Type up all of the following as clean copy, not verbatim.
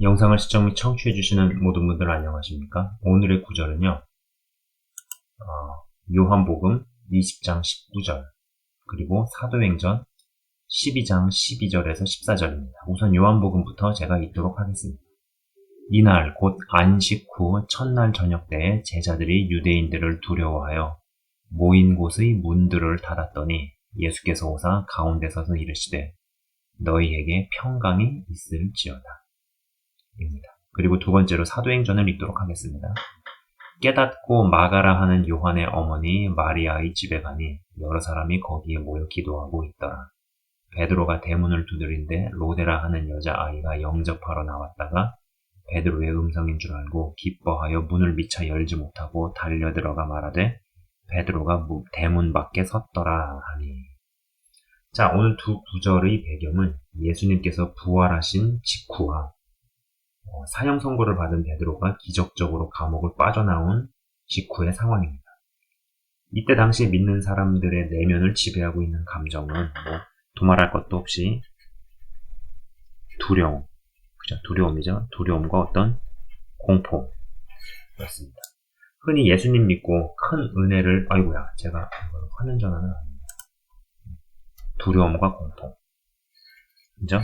영상을 시청 및 청취해주시는 모든 분들 안녕하십니까? 오늘의 구절은요, 요한복음 20장 19절, 그리고 사도행전 12장 12절에서 14절입니다. 우선 요한복음부터 제가 읽도록 하겠습니다. 이날 곧 안식 후 첫날 저녁 때에 제자들이 유대인들을 두려워하여 모인 곳의 문들을 닫았더니 예수께서 오사 가운데 서서 이르시되 너희에게 평강이 있을지어다. 입니다. 그리고 두 번째로 사도행전을 읽도록 하겠습니다. 깨닫고 마가라 하는 요한의 어머니 마리아의 집에 가니 여러 사람이 거기에 모여 기도하고 있더라. 베드로가 대문을 두드린데 로데라 하는 여자아이가 영접하러 나왔다가 베드로의 음성인 줄 알고 기뻐하여 문을 미처 열지 못하고 달려들어가 말하되 베드로가 대문 밖에 섰더라 하니. 자, 오늘 두 구절의 배경은 예수님께서 부활하신 직후와 사형 선고를 받은 베드로가 기적적으로 감옥을 빠져나온 직후의 상황입니다. 이때 당시 믿는 사람들의 내면을 지배하고 있는 감정은 두말할 것도 없이 두려움, 그죠? 두려움이죠. 두려움과 어떤 공포였습니다. 흔히 예수님 믿고 큰 은혜를, 제가 화면 전환은 아닙니다. 두려움과 공포, 그죠?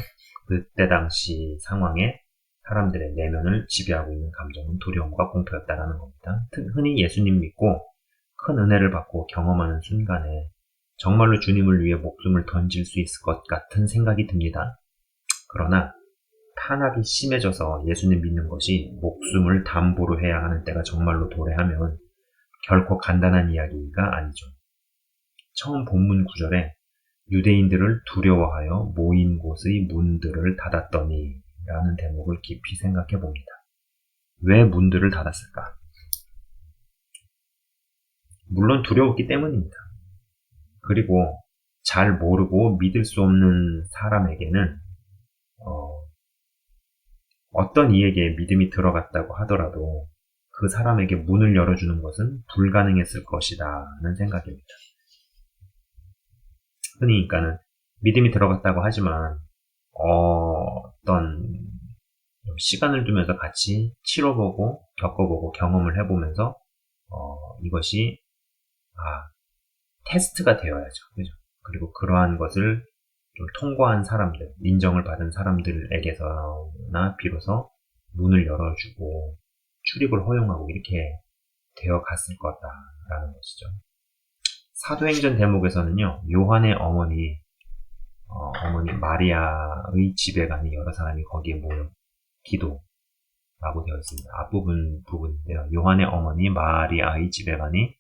그때 당시 상황에 사람들의 내면을 지배하고 있는 감정은 두려움과 공포였다라는 겁니다. 흔히 예수님 믿고 큰 은혜를 받고 경험하는 순간에 정말로 주님을 위해 목숨을 던질 수 있을 것 같은 생각이 듭니다. 그러나 탄압이 심해져서 예수님 믿는 것이 목숨을 담보로 해야 하는 때가 정말로 도래하면 결코 간단한 이야기가 아니죠. 처음 본문 구절에 유대인들을 두려워하여 모인 곳의 문들을 닫았더니 라는 대목을 깊이 생각해 봅니다. 왜 문들을 닫았을까? 물론 두려웠기 때문입니다. 그리고 잘 모르고 믿을 수 없는 사람에게는 어떤 이에게 믿음이 들어갔다고 하더라도 그 사람에게 문을 열어주는 것은 불가능했을 것이다 라는 생각입니다. 흔히 그러니까는 믿음이 들어갔다고 하지만 어떤 시간을 두면서 같이 치러보고 겪어보고 경험을 해보면서 이것이 테스트가 되어야죠. 그죠? 그리고 그러한 것을 좀 통과한 사람들, 인정을 받은 사람들에게서나 비로소 문을 열어주고 출입을 허용하고 이렇게 되어 갔을 거다라는 것이죠. 사도행전 대목에서는요, 요한의 어머니 마리아의 집에 가니 여러 사람이 거기에 모여 기도라고 되어 있습니다. 부분인데요. 요한의 어머니 마리아의 집에 가니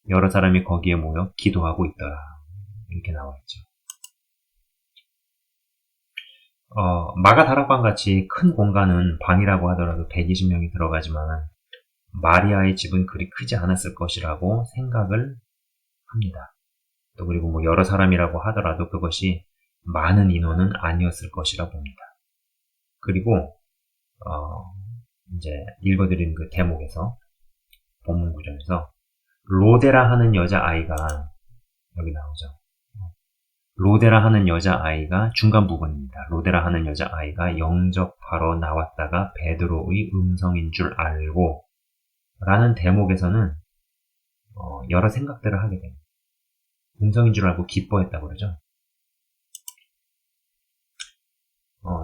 여러 사람이 거기에 모여 기도하고 있더라. 이렇게 나와 있죠. 마가 다락방 같이 큰 공간은 방이라고 하더라도 120명이 들어가지만 마리아의 집은 그리 크지 않았을 것이라고 생각을 합니다. 또 그리고 여러 사람이라고 하더라도 그것이 많은 인원은 아니었을 것이라 봅니다. 그리고 이제 읽어드린 그 대목에서 본문 구절에서 로데라 하는 여자아이가 여기 나오죠. 로데라 하는 여자아이가 중간 부분입니다. 로데라 하는 여자아이가 영접하러 나왔다가 베드로의 음성인 줄 알고 라는 대목에서는 여러 생각들을 하게 됩니다. 음성인 줄 알고 기뻐했다고 그러죠.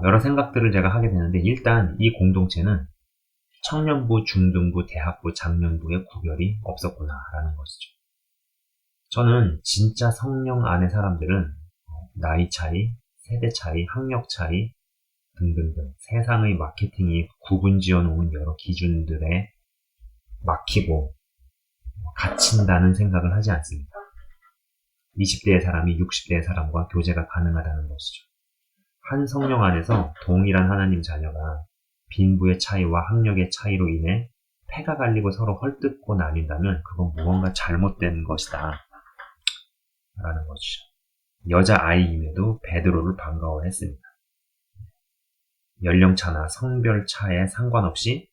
여러 생각들을 제가 하게 되는데 일단 이 공동체는 청년부, 중등부, 대학부, 장년부의 구별이 없었구나라는 것이죠. 저는 진짜 성령 안의 사람들은 나이 차이, 세대 차이, 학력 차이 등등등 세상의 마케팅이 구분 지어놓은 여러 기준들에 막히고 갇힌다는 생각을 하지 않습니다. 20대의 사람이 60대의 사람과 교제가 가능하다는 것이죠. 한 성령 안에서 동일한 하나님 자녀가 빈부의 차이와 학력의 차이로 인해 패가 갈리고 서로 헐뜯고 나뉜다면 그건 무언가 잘못된 것이다 라는 것이죠. 여자아이임에도 베드로를 반가워했습니다. 연령차나 성별차에 상관없이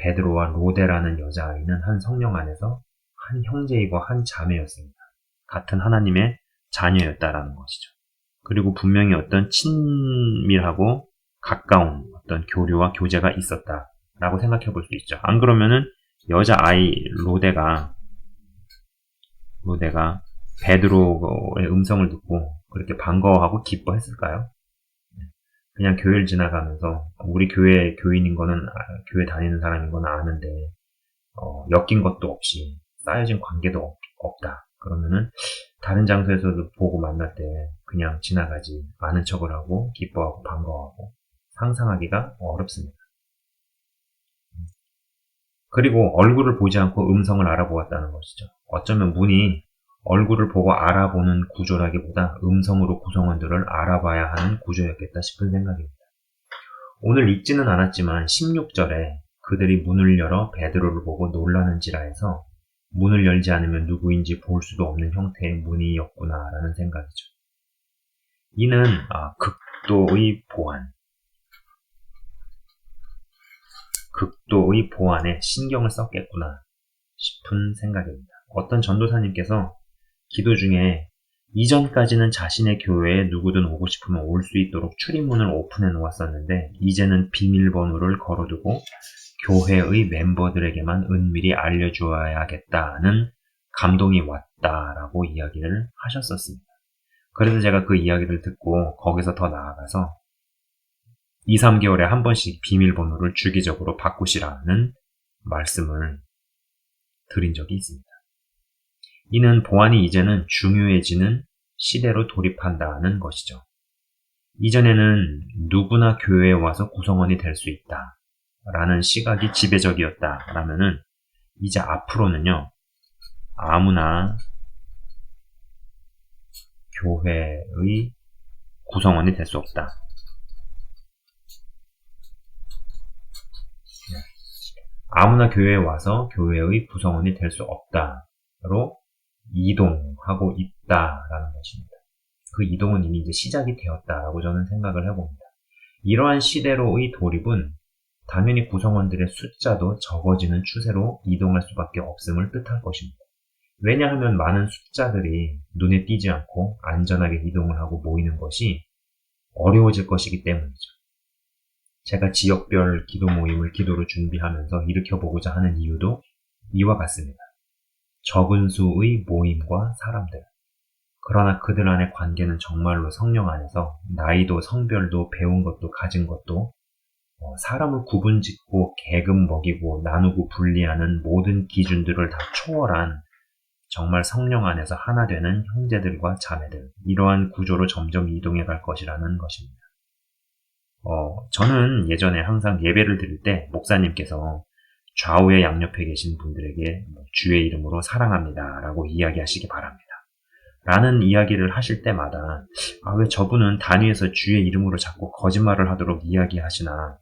베드로와 로데라는 여자아이는 한 성령 안에서 한 형제이고 한 자매였습니다. 같은 하나님의 자녀였다라는 것이죠. 그리고 분명히 어떤 친밀하고 가까운 어떤 교류와 교제가 있었다라고 생각해 볼 수 있죠. 안 그러면은 여자아이 로데가 베드로의 음성을 듣고 그렇게 반가워하고 기뻐했을까요? 그냥 교회를 지나가면서 우리 교회 교인인 거는 교회 다니는 사람인 건 아는데 엮인 것도 없이 쌓여진 관계도 없다. 그러면은 다른 장소에서도 보고 만날 때 그냥 지나가지 아는 척을 하고 기뻐하고 반가워하고 상상하기가 어렵습니다. 그리고 얼굴을 보지 않고 음성을 알아보았다는 것이죠. 어쩌면 문이 얼굴을 보고 알아보는 구조라기보다 음성으로 구성원들을 알아봐야 하는 구조였겠다 싶은 생각입니다. 오늘 읽지는 않았지만 16절에 그들이 문을 열어 베드로를 보고 놀라는지라 해서 문을 열지 않으면 누구인지 볼 수도 없는 형태의 문이었구나라는 생각이죠. 이는 극도의 보안에 신경을 썼겠구나 싶은 생각입니다. 어떤 전도사님께서 기도 중에 이전까지는 자신의 교회에 누구든 오고 싶으면 올 수 있도록 출입문을 오픈해 놓았었는데 이제는 비밀번호를 걸어두고 교회의 멤버들에게만 은밀히 알려주어야겠다는 감동이 왔다라고 이야기를 하셨었습니다. 그래서 제가 그 이야기를 듣고 거기서 더 나아가서 2, 3개월에 한 번씩 비밀번호를 주기적으로 바꾸시라는 말씀을 드린 적이 있습니다. 이는 보안이 이제는 중요해지는 시대로 돌입한다는 것이죠. 이전에는 누구나 교회에 와서 구성원이 될 수 있다 라는 시각이 지배적이었다라면은 이제 앞으로는요, 아무나 교회의 구성원이 될 수 없다. 아무나 교회에 와서 교회의 구성원이 될 수 없다로 이동하고 있다라는 것입니다. 그 이동은 이미 이제 시작이 되었다라고 저는 생각을 해봅니다. 이러한 시대로의 돌입은 당연히 구성원들의 숫자도 적어지는 추세로 이동할 수밖에 없음을 뜻할 것입니다. 왜냐하면 많은 숫자들이 눈에 띄지 않고 안전하게 이동을 하고 모이는 것이 어려워질 것이기 때문이죠. 제가 지역별 기도 모임을 기도로 준비하면서 일으켜보고자 하는 이유도 이와 같습니다. 적은 수의 모임과 사람들. 그러나 그들 안의 관계는 정말로 성령 안에서 나이도 성별도 배운 것도 가진 것도 사람을 구분짓고 계급 먹이고 나누고 분리하는 모든 기준들을 다 초월한 정말 성령 안에서 하나 되는 형제들과 자매들, 이러한 구조로 점점 이동해 갈 것이라는 것입니다. 저는 예전에 항상 예배를 드릴 때 목사님께서 좌우에 양옆에 계신 분들에게 주의 이름으로 사랑합니다 라고 이야기하시기 바랍니다 라는 이야기를 하실 때마다 왜 저분은 단위에서 주의 이름으로 자꾸 거짓말을 하도록 이야기하시나,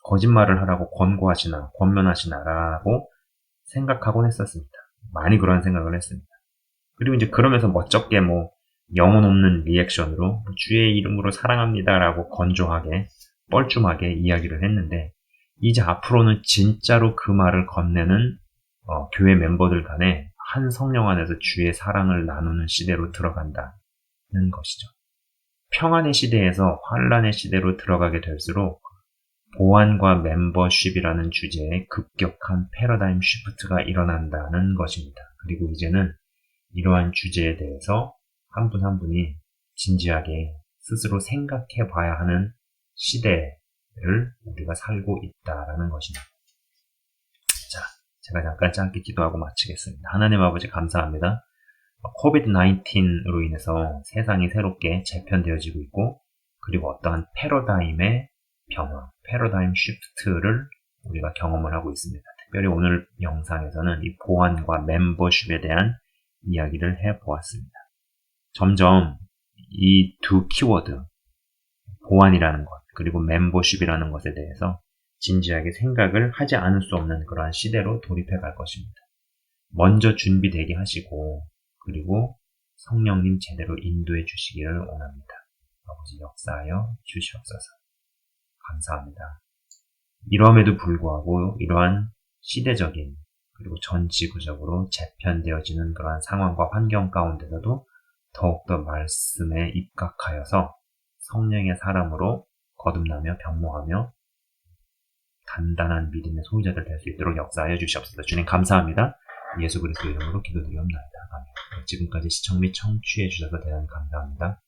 거짓말을 하라고 권고하시나 권면하시나 라고 생각하곤 했었습니다. 많이 그런 생각을 했습니다. 그리고 이제 그러면서 멋쩍게 영혼 없는 리액션으로 주의 이름으로 사랑합니다 라고 건조하게 뻘쭘하게 이야기를 했는데, 이제 앞으로는 진짜로 그 말을 건네는 교회 멤버들 간에 한 성령 안에서 주의 사랑을 나누는 시대로 들어간다는 것이죠. 평안의 시대에서 환란의 시대로 들어가게 될수록 보안과 멤버십이라는 주제에 급격한 패러다임 쉬프트가 일어난다는 것입니다. 그리고 이제는 이러한 주제에 대해서 한 분 한 분이 진지하게 스스로 생각해 봐야 하는 시대를 우리가 살고 있다라는 것입니다. 자, 제가 잠깐 짧게 기도하고 마치겠습니다. 하나님 아버지 감사합니다. 코비드-19로 인해서 세상이 새롭게 재편되어지고 있고, 그리고 어떠한 패러다임의 변화, 패러다임 쉬프트를 우리가 경험을 하고 있습니다. 특별히 오늘 영상에서는 이 보안과 멤버십에 대한 이야기를 해보았습니다. 점점 이 두 키워드, 보안이라는 것, 그리고 멤버십이라는 것에 대해서 진지하게 생각을 하지 않을 수 없는 그러한 시대로 돌입해 갈 것입니다. 먼저 준비되게 하시고, 그리고 성령님 제대로 인도해 주시기를 원합니다. 아버지 역사하여 주시옵소서. 감사합니다. 이러함에도 불구하고 이러한 시대적인 그리고 전 지구적으로 재편되어지는 그러한 상황과 환경 가운데서도 더욱더 말씀에 입각하여서 성령의 사람으로 거듭나며 변모하며 단단한 믿음의 소유자들 될 수 있도록 역사하여 주시옵소서. 주님 감사합니다. 예수 그리스도 이름으로 기도드리옵나이다. 아멘. 지금까지 시청 및 청취해 주셔서 대단히 감사합니다.